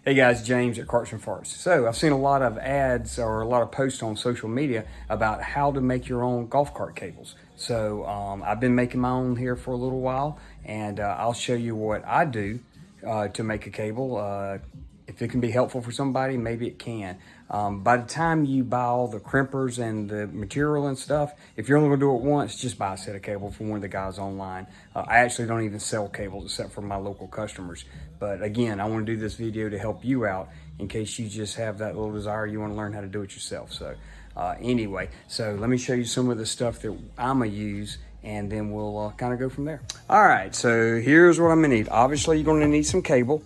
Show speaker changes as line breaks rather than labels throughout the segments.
Hey guys, James at Kartz-N-Fartz. So I've seen a lot of ads or a lot of posts on social media about how to make your own golf cart cables. So I've been making my own here for a little while, and I'll show you what I do to make a cable. If it can be helpful for somebody, maybe it can. By the time you buy all the crimpers and the material and stuff, if you're only gonna do it once, just buy a set of cable from one of the guys online. I actually don't even sell cables except for my local customers. But again, I wanna do this video to help you out in case you just have that little desire, you wanna learn how to do it yourself. So anyway, so let me show you some of the stuff that I'm gonna use, and then we'll kind of go from there. All right, so here's what I'm gonna need. Obviously, you're gonna need some cable.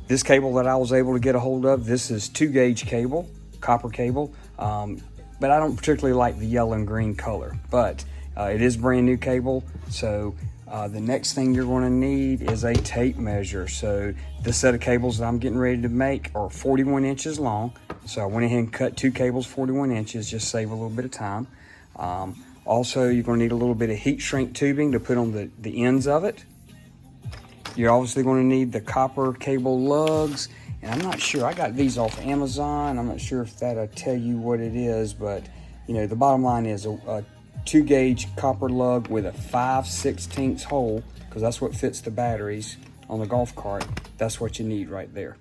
This cable that I was able to get a hold of, this is 2-gauge cable, copper cable, but I don't particularly like the yellow and green color, but it is brand new cable. So the next thing you're going to need is a tape measure. So this set of cables that I'm getting ready to make are 41 inches long. So I went ahead and cut 2 cables 41 inches, just save a little bit of time. Also, you're going to need a little bit of heat shrink tubing to put on the ends of it. You're obviously going to need the copper cable lugs, and I'm not sure, I got these off Amazon. I'm not sure if that'll tell you what it is, but you know, the bottom line is a 2-gauge copper lug with a 5/16 hole, because that's what fits the batteries on the golf cart. That's what you need right there.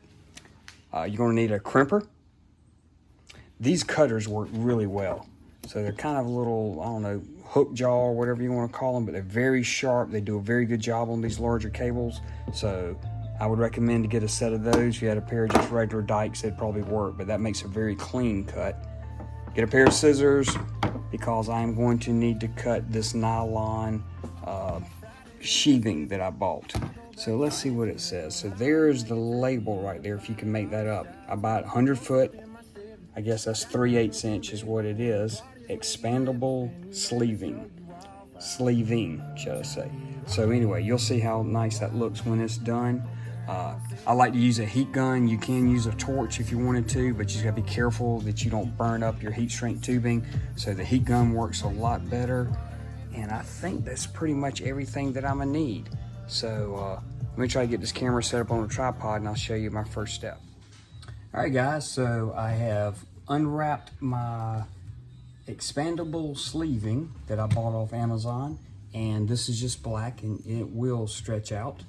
You're going to need a crimper. These cutters work really well. So they're kind of a little, I don't know, hook jaw or whatever you want to call them, but they're very sharp. They do a very good job on these larger cables. So I would recommend to get a set of those. If you had a pair of just regular dikes, they'd probably work, but that makes a very clean cut. Get a pair of scissors, because I'm going to need to cut this nylon sheathing that I bought. So let's see what it says. So there's the label right there, if you can make that up. I bought 100 foot. I guess that's 3/8 inch is what it is. Expandable sleeving, should I say. So anyway, you'll see how nice that looks when it's done. I like to use a heat gun. You can use a torch if you wanted to, but you gotta be careful that you don't burn up your heat shrink tubing. So the heat gun works a lot better. And I think that's pretty much everything that I'm gonna need. So let me try to get this camera set up on a tripod, and I'll show you my first step. All right guys, so I have unwrapped my expandable sleeving that I bought off Amazon, and this is just black and it will stretch out.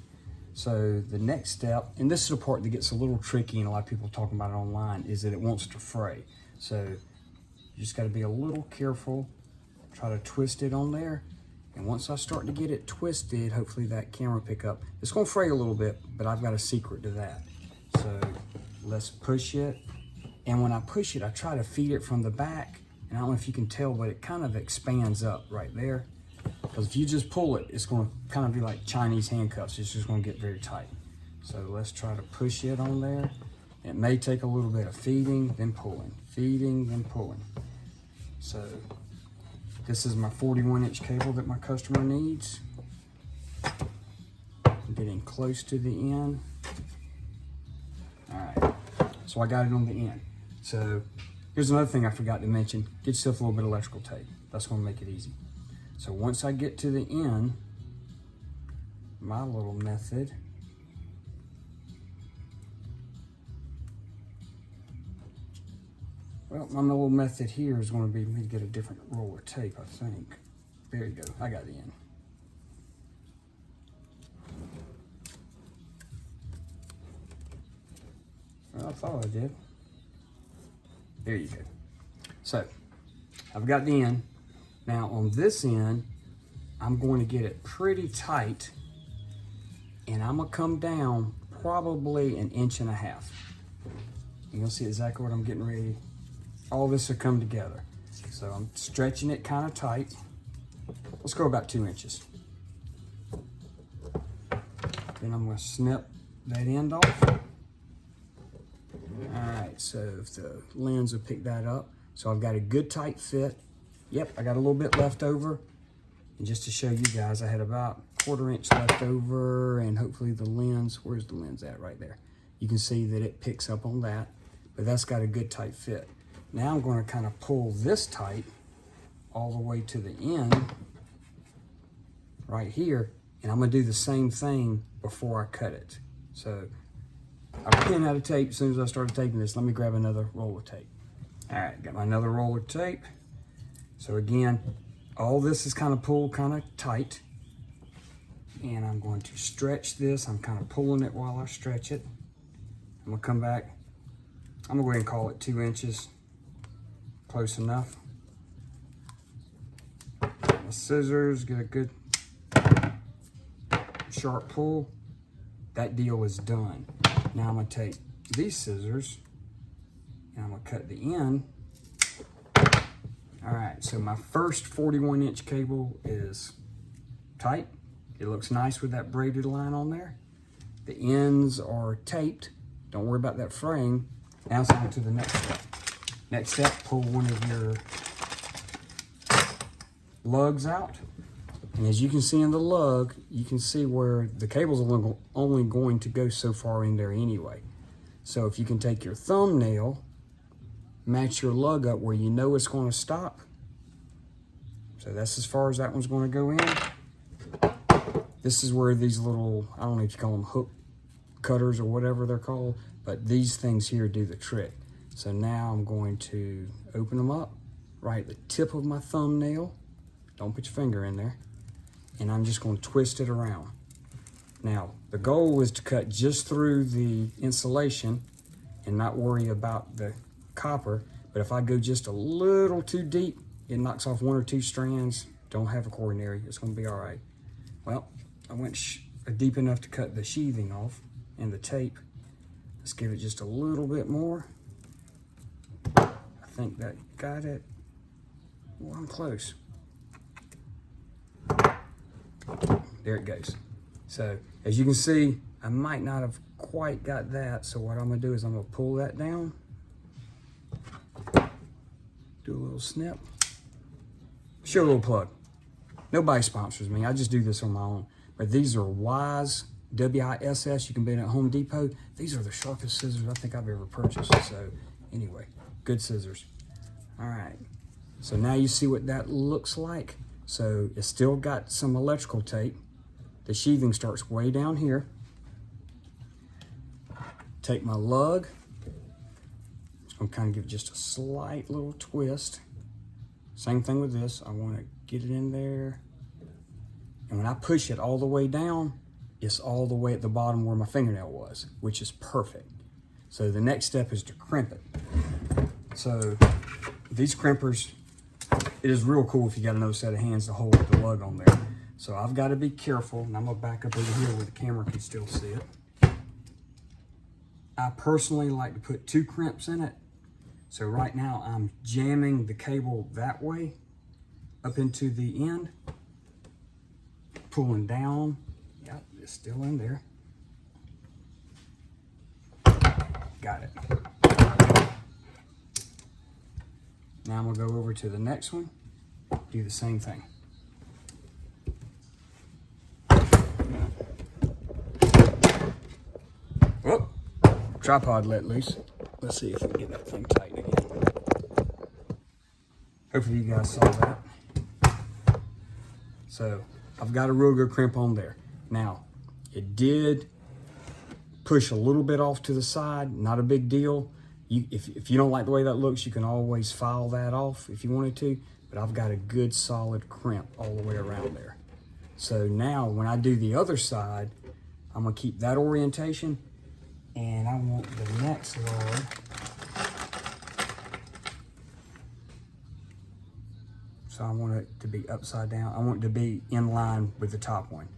So the next step, and this is the part that gets a little tricky and a lot of people talking about it online, is that it wants to fray. So you just gotta be a little careful, try to twist it on there. And once I start to get it twisted, hopefully that camera pick up. It's gonna fray a little bit, but I've got a secret to that. So let's push it. And when I push it, I try to feed it from the back. And I don't know if you can tell, but it kind of expands up right there. Because if you just pull it, it's going to kind of be like Chinese handcuffs. It's just going to get very tight. So let's try to push it on there. It may take a little bit of feeding, then pulling, feeding, then pulling. So this is my 41-inch cable that my customer needs. I'm getting close to the end. All right, so I got it on the end. So here's another thing I forgot to mention. Get yourself a little bit of electrical tape. That's gonna make it easy. So once I get to the end, my little method, my little method here is gonna be me to get a different roll of tape, I think. There you go, I got the end. Well, I thought I did. There you go. So I've got the end. Now on this end, I'm going to get it pretty tight, and I'm gonna come down probably 1.5 inches. And you'll see exactly what I'm getting ready. All this will come together. So I'm stretching it kind of tight. Let's go about 2 inches. Then I'm gonna snip that end off. All right, so if the lens will pick that up. So I've got a good tight fit. Yep, I got a little bit left over. And just to show you guys, I had about 1/4 inch left over, and hopefully the lens, where's the lens at? Right there. You can see that it picks up on that, but that's got a good tight fit. Now I'm going to kind of pull this tight all the way to the end right here, and I'm going to do the same thing before I cut it. So I ran out of tape as soon as I started taping this. Let me grab another roll of tape. All right, got my another roll of tape. So again, all this is kind of pulled kind of tight. And I'm going to stretch this. I'm kind of pulling it while I stretch it. I'm gonna come back. I'm gonna go ahead and call it 2 inches. Close enough. Get my scissors, get a good sharp pull. That deal is done. Now I'm gonna take these scissors and I'm gonna cut the end. All right, so my first 41-inch cable is tight. It looks nice with that braided line on there. The ends are taped. Don't worry about that fraying. Now it's on to the next step. Next step, pull one of your lugs out. And as you can see in the lug, you can see where the cable's only going to go so far in there anyway. So if you can take your thumbnail, match your lug up where you know it's going to stop. So that's as far as that one's going to go in. This is where these little, I don't know if you call them hook cutters or whatever they're called, but these things here do the trick. So now I'm going to open them up right at the tip of my thumbnail. Don't put your finger in there. And I'm just going to twist it around. Now, the goal is to cut just through the insulation and not worry about the copper. But if I go just a little too deep, it knocks off 1 or 2 strands. Don't have a coronary. It's going to be all right. Well, I went deep enough to cut the sheathing off and the tape. Let's give it just a little bit more. I think that got it. Well, I'm close. There it goes. So as you can see, I might not have quite got that. So what I'm gonna do is I'm gonna pull that down, do a little snip, show a little plug. Nobody sponsors me. I just do this on my own. But these are Wise, W-I-S-S. You can buy it at Home Depot. These are the sharpest scissors I think I've ever purchased. So anyway, good scissors. All right. So now you see what that looks like. So it's still got some electrical tape. The sheathing starts way down here. Take my lug. Just gonna kind of give it just a slight little twist. Same thing with this. I want to get it in there. And when I push it all the way down, it's all the way at the bottom where my fingernail was, which is perfect. So the next step is to crimp it. So these crimpers, it is real cool if you got another set of hands to hold the lug on there. So I've got to be careful, and I'm gonna back up over here where the camera can still see it. I personally like to put 2 crimps in it. So right now I'm jamming the cable that way up into the end, pulling down. Yep, it's still in there. Got it. Now I'm gonna go over to the next one, do the same thing. Whoop, tripod let loose. Let's see if we can get that thing tight again. Hopefully you guys saw that. So I've got a real good crimp on there. Now, it did push a little bit off to the side, not a big deal. If you don't like the way that looks, you can always file that off if you wanted to, but I've got a good solid crimp all the way around there. So now when I do the other side, I'm gonna keep that orientation, and I want the next lug so I want it to be upside down. I want it to be in line with the top one.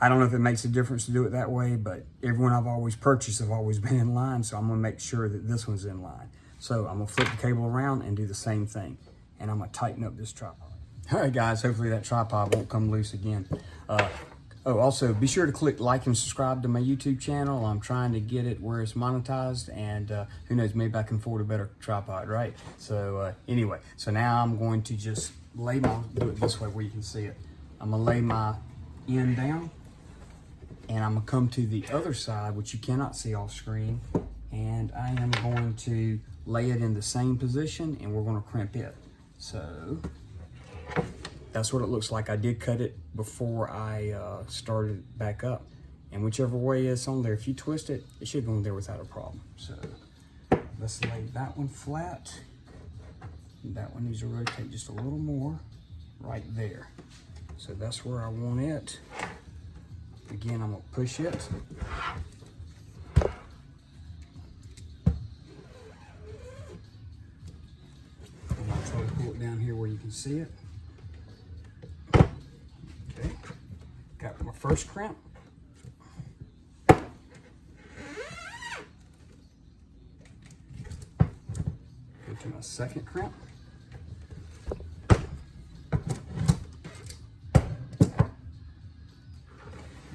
I don't know if it makes a difference to do it that way, but everyone I've always purchased have always been in line, so I'm gonna make sure that this one's in line. So I'm gonna flip the cable around and do the same thing, and I'm gonna tighten up this tripod. All right, guys, hopefully that tripod won't come loose again. Also, be sure to click like and subscribe to my YouTube channel. I'm trying to get it where it's monetized, and who knows, maybe I can afford a better tripod, right? So anyway, so now I'm going to just do it this way where you can see it. I'm gonna lay my end down, and I'm gonna come to the other side, which you cannot see off screen, and I am going to lay it in the same position, and we're gonna crimp it. So that's what it looks like. I did cut it before I started back up. And whichever way it's on there, if you twist it, it should go in there without a problem. So let's lay that one flat. That one needs to rotate just a little more right there. So that's where I want it. Again, I'm gonna push it. And I'll try to pull it down here where you can see it. Okay, got my first crimp. Go to my second crimp.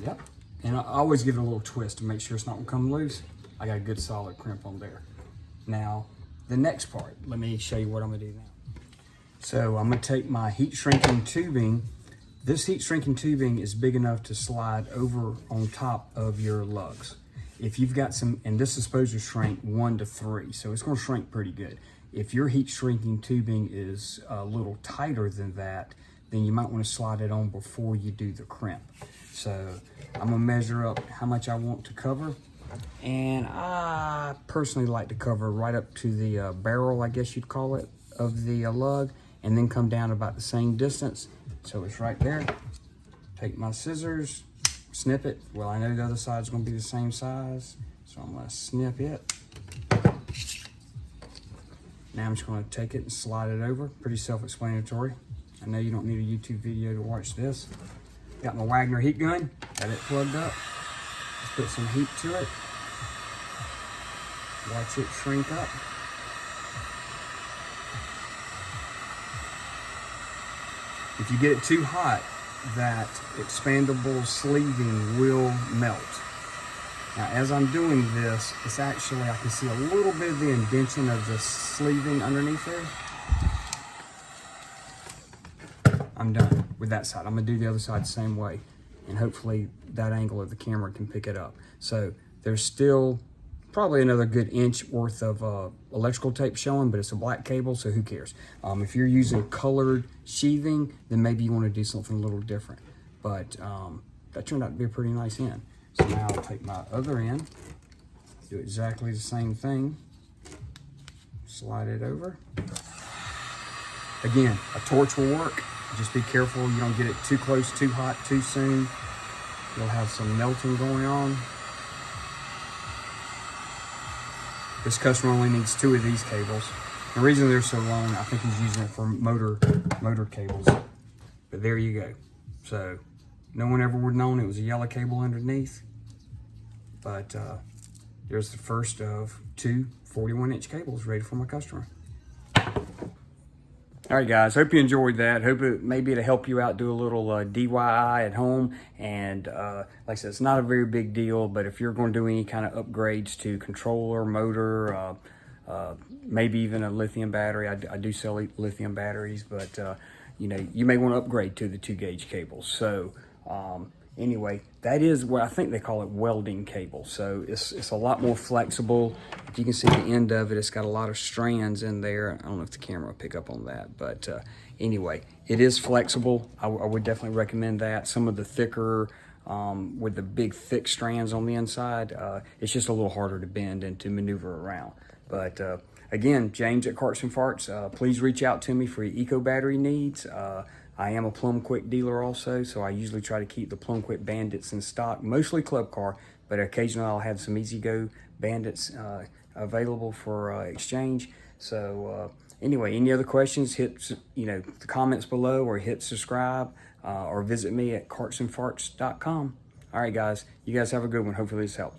Yep, and I always give it a little twist to make sure it's not gonna come loose. I got a good solid crimp on there. Now, the next part, let me show you what I'm gonna do now. So I'm gonna take my heat shrinking tubing. This heat shrinking tubing is big enough to slide over on top of your lugs. If you've got some, and this is supposed to shrink 1 to 3, so it's gonna shrink pretty good. If your heat shrinking tubing is a little tighter than that, then you might want to slide it on before you do the crimp. So I'm gonna measure up how much I want to cover. And I personally like to cover right up to the barrel, I guess you'd call it, of the lug, and then come down about the same distance. So it's right there. Take my scissors, snip it. Well, I know the other side's gonna be the same size, so I'm gonna snip it. Now I'm just gonna take it and slide it over. Pretty self-explanatory. I know you don't need a YouTube video to watch this. Got my Wagner heat gun, got it plugged up. Let's put some heat to it. Watch it shrink up. If you get it too hot, that expandable sleeving will melt. Now, as I'm doing this, it's actually, I can see a little bit of the indentation of the sleeving underneath there. I'm done with that side. I'm gonna do the other side the same way, and hopefully that angle of the camera can pick it up. So there's still probably another good inch worth of electrical tape showing, but it's a black cable, so who cares? If you're using colored sheathing, then maybe you wanna do something a little different. But that turned out to be a pretty nice end. So now I'll take my other end, do exactly the same thing, slide it over. Again, a torch will work. Just be careful you don't get it too close, too hot, too soon. You'll have some melting going on. This customer only needs 2 of these cables. The reason they're so long, I think he's using it for motor cables. But there you go. So no one ever would have known it was a yellow cable underneath. But there's the first of 2 41-inch cables ready for my customer. All right, guys, hope you enjoyed that. Hope maybe it'll help you out, do a little DIY at home. And like I said, it's not a very big deal, but if you're going to do any kind of upgrades to controller, motor, maybe even a lithium battery, I do sell lithium batteries, but you know, you may want to upgrade to the 2-gauge cables. So anyway, that is what I think they call it, welding cable. So it's a lot more flexible. You can see the end of it. It's got a lot of strands in there. I don't know if the camera will pick up on that, but anyway, it is flexible. I would definitely recommend that. Some of the thicker, with the big thick strands on the inside, it's just a little harder to bend and to maneuver around. But again, James at Kartz-N-Fartz, please reach out to me for your eco battery needs. I am a Plum Quick dealer also, so I usually try to keep the Plum Quick Bandits in stock, mostly Club Car, but occasionally I'll have some Easy Go Bandits available for exchange. So anyway, any other questions, hit the comments below, or hit subscribe, or visit me at kartz-nfartz.com. All right, guys, you guys have a good one. Hopefully this helps.